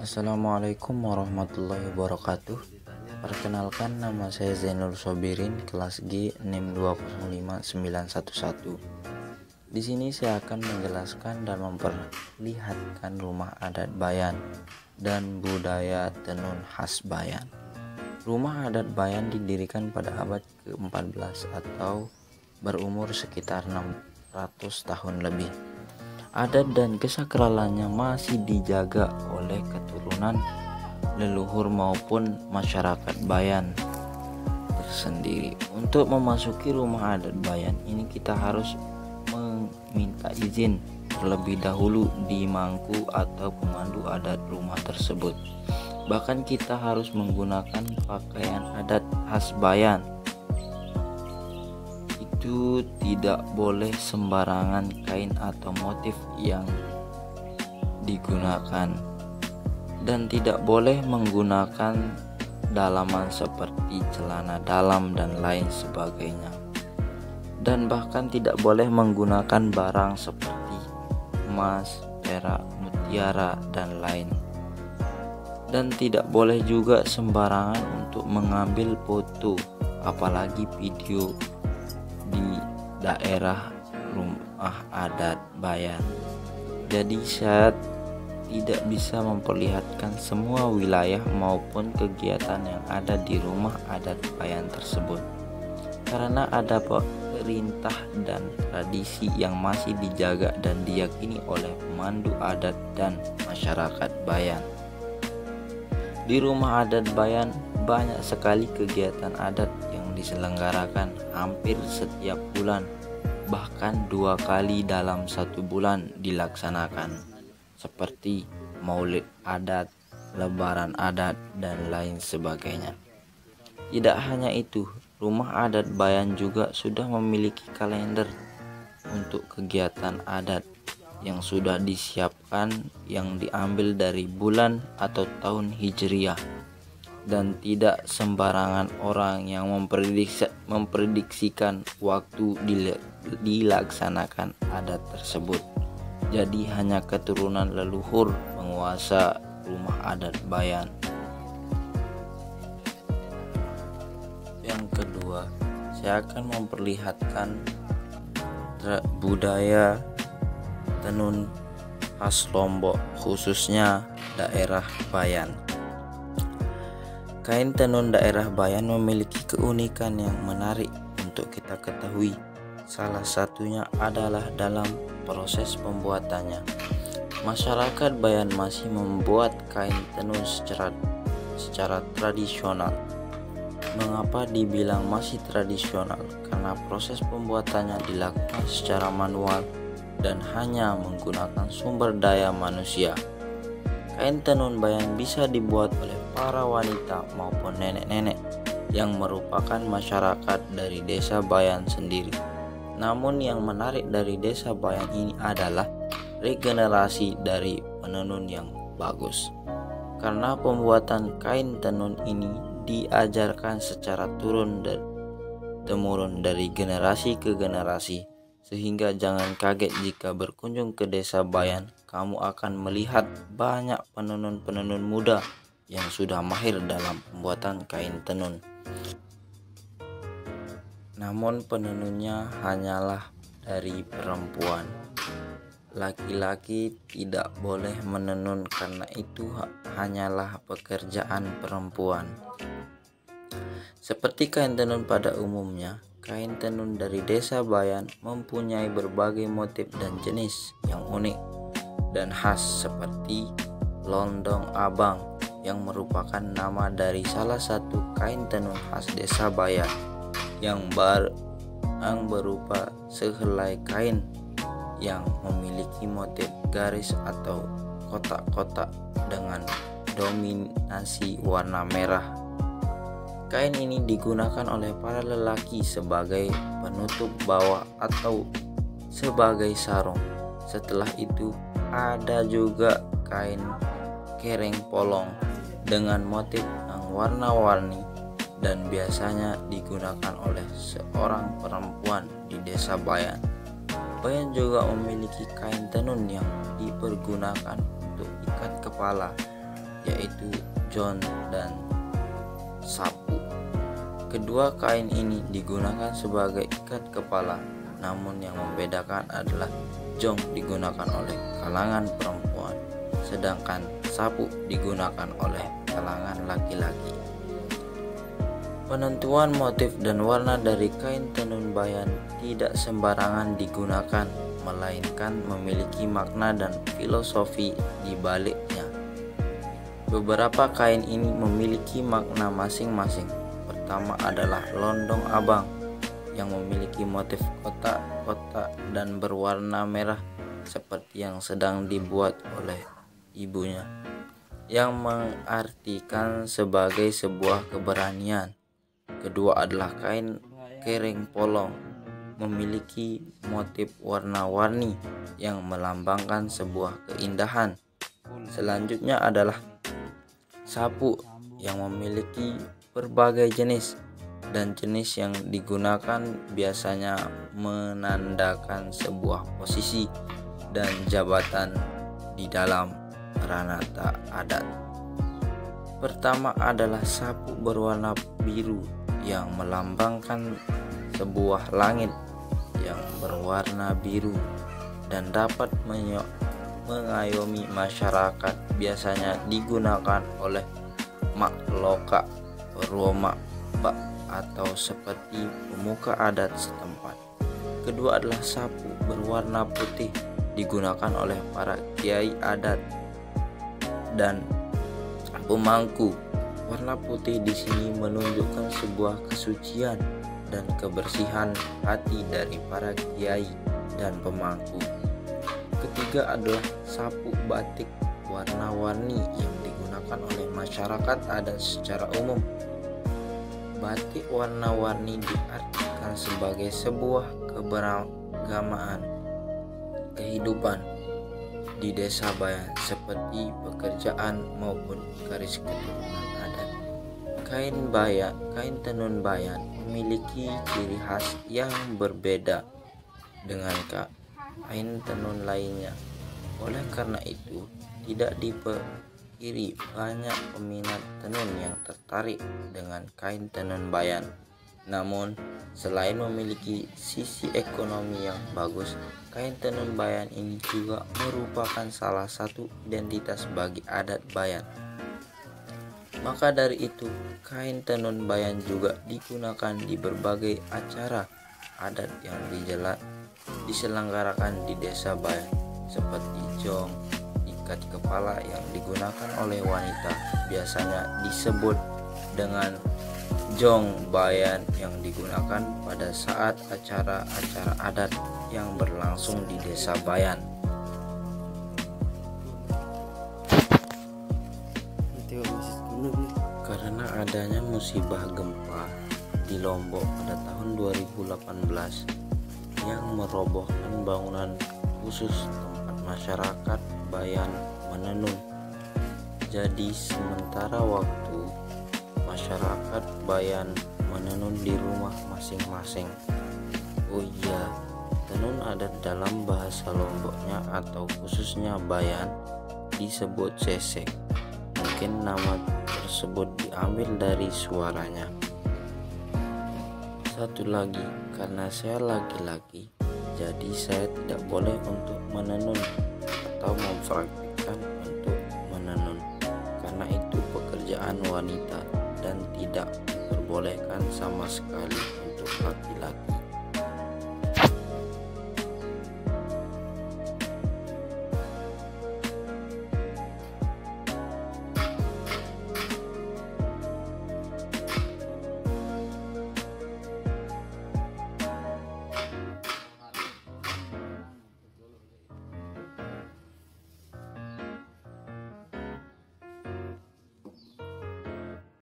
Assalamualaikum warahmatullahi wabarakatuh. Perkenalkan, nama saya Zainul Sobirin, kelas G NIM 205911. Di sini saya akan menjelaskan dan memperlihatkan rumah adat Bayan dan budaya tenun khas Bayan. Rumah adat Bayan didirikan pada abad ke-14 atau berumur sekitar 600 tahun lebih. Adat dan kesakralannya masih dijaga oleh keturunan leluhur maupun masyarakat Bayan tersendiri. Untuk memasuki rumah adat Bayan ini kita harus meminta izin terlebih dahulu di mangku atau pemandu adat rumah tersebut. Bahkan kita harus menggunakan pakaian adat khas Bayan. Itu tidak boleh sembarangan kain atau motif yang digunakan, dan tidak boleh menggunakan dalaman seperti celana dalam dan lain sebagainya, dan bahkan tidak boleh menggunakan barang seperti emas, perak, mutiara dan lain. Dan tidak boleh juga sembarangan untuk mengambil foto apalagi video di daerah rumah adat Bayan. Jadi saya tidak bisa memperlihatkan semua wilayah maupun kegiatan yang ada di rumah adat Bayan tersebut, karena ada perintah dan tradisi yang masih dijaga dan diyakini oleh pemandu adat dan masyarakat Bayan. Di rumah adat Bayan banyak sekali kegiatan adat yang diselenggarakan hampir setiap bulan, bahkan 2 kali dalam 1 bulan dilaksanakan, seperti Maulid Adat, Lebaran Adat dan lain sebagainya. Tidak hanya itu, rumah adat Bayan juga sudah memiliki kalender untuk kegiatan adat yang sudah disiapkan, yang diambil dari bulan atau tahun Hijriah, dan tidak sembarangan orang yang memprediksikan waktu dilaksanakan adat tersebut. Jadi hanya keturunan leluhur penguasa rumah adat Bayan. Yang kedua, saya akan memperlihatkan budaya tenun khas Lombok, khususnya daerah Bayan. Kain tenun daerah Bayan memiliki keunikan yang menarik untuk kita ketahui. Salah satunya adalah dalam proses pembuatannya. Masyarakat Bayan masih membuat kain tenun secara tradisional. Mengapa dibilang masih tradisional? Karena proses pembuatannya dilakukan secara manual dan hanya menggunakan sumber daya manusia. Kain tenun Bayan bisa dibuat oleh para wanita maupun nenek-nenek yang merupakan masyarakat dari desa Bayan sendiri. Namun yang menarik dari desa Bayan ini adalah regenerasi dari penenun yang bagus, karena pembuatan kain tenun ini diajarkan secara turun-temurun dari generasi ke generasi, sehingga jangan kaget jika berkunjung ke desa Bayan, kamu akan melihat banyak penenun-penenun muda yang sudah mahir dalam pembuatan kain tenun. Namun penenunnya hanyalah dari perempuan. Laki-laki tidak boleh menenun karena itu hanyalah pekerjaan perempuan. Seperti kain tenun pada umumnya, kain tenun dari desa Bayan mempunyai berbagai motif dan jenis yang unik dan khas, seperti Londong Abang yang merupakan nama dari salah satu kain tenun khas desa Bayan yang berupa sehelai kain yang memiliki motif garis atau kotak-kotak dengan dominasi warna merah. Kain ini digunakan oleh para lelaki sebagai penutup bawah atau sebagai sarung. Setelah itu ada juga kain kereng polong dengan motif yang warna-warni dan biasanya digunakan oleh seorang perempuan di desa Bayan. Bayan juga memiliki kain tenun yang dipergunakan untuk ikat kepala yaitu jon dan sapu. Kedua kain ini digunakan sebagai ikat kepala, namun yang membedakan adalah jong digunakan oleh kalangan perempuan, sedangkan sapu digunakan oleh kalangan laki-laki. Penentuan motif dan warna dari kain tenun bayan tidak sembarangan digunakan, melainkan memiliki makna dan filosofi di baliknya. Beberapa kain ini memiliki makna masing-masing. Pertama adalah londong abang yang memiliki motif kotak-kotak dan berwarna merah seperti yang sedang dibuat oleh ibunya, yang mengartikan sebagai sebuah keberanian. Kedua adalah kain kereng polong, memiliki motif warna-warni yang melambangkan sebuah keindahan. Selanjutnya adalah sapu yang memiliki berbagai jenis, dan jenis yang digunakan biasanya menandakan sebuah posisi dan jabatan di dalam ranata adat. Pertama adalah sapu berwarna biru yang melambangkan sebuah langit yang berwarna biru dan dapat mengayomi masyarakat. Biasanya digunakan oleh mak loka, roma, bak, atau seperti pemuka adat setempat. Kedua adalah sapu berwarna putih, digunakan oleh para kiai adat dan pemangku. Warna putih di sini menunjukkan sebuah kesucian dan kebersihan hati dari para kiai dan pemangku. Ketiga adalah sapu batik warna-warni yang digunakan oleh masyarakat adat secara umum. Batik warna-warni diartikan sebagai sebuah keberagamaan kehidupan di desa bayan, seperti pekerjaan maupun garis keturunan adat. Kain tenun bayan memiliki ciri khas yang berbeda dengan kain tenun lainnya. Oleh karena itu, tidak dipungkiri banyak peminat tenun yang tertarik dengan kain tenun bayan. Namun, selain memiliki sisi ekonomi yang bagus, kain tenun bayan ini juga merupakan salah satu identitas bagi adat bayan. Maka dari itu, kain tenun bayan juga digunakan di berbagai acara adat yang diselenggarakan di desa bayan, seperti jong, ikat kepala yang digunakan oleh wanita, biasanya disebut dengan jong bayan, yang digunakan pada saat acara-acara adat yang berlangsung di desa bayan. Karena adanya musibah gempa di Lombok pada tahun 2018 yang merobohkan bangunan khusus tempat masyarakat bayan menenun. Jadi sementara waktu masyarakat bayan menenun di rumah masing-masing. Oh iya, tenun adat dalam bahasa Lomboknya atau khususnya bayan disebut sesek. Mungkin nama tersebut diambil dari suaranya. Satu lagi, karena saya laki-laki, jadi saya tidak boleh untuk menenun atau mempraktikkan untuk menenun, karena itu pekerjaan wanita dan tidak diperbolehkan sama sekali untuk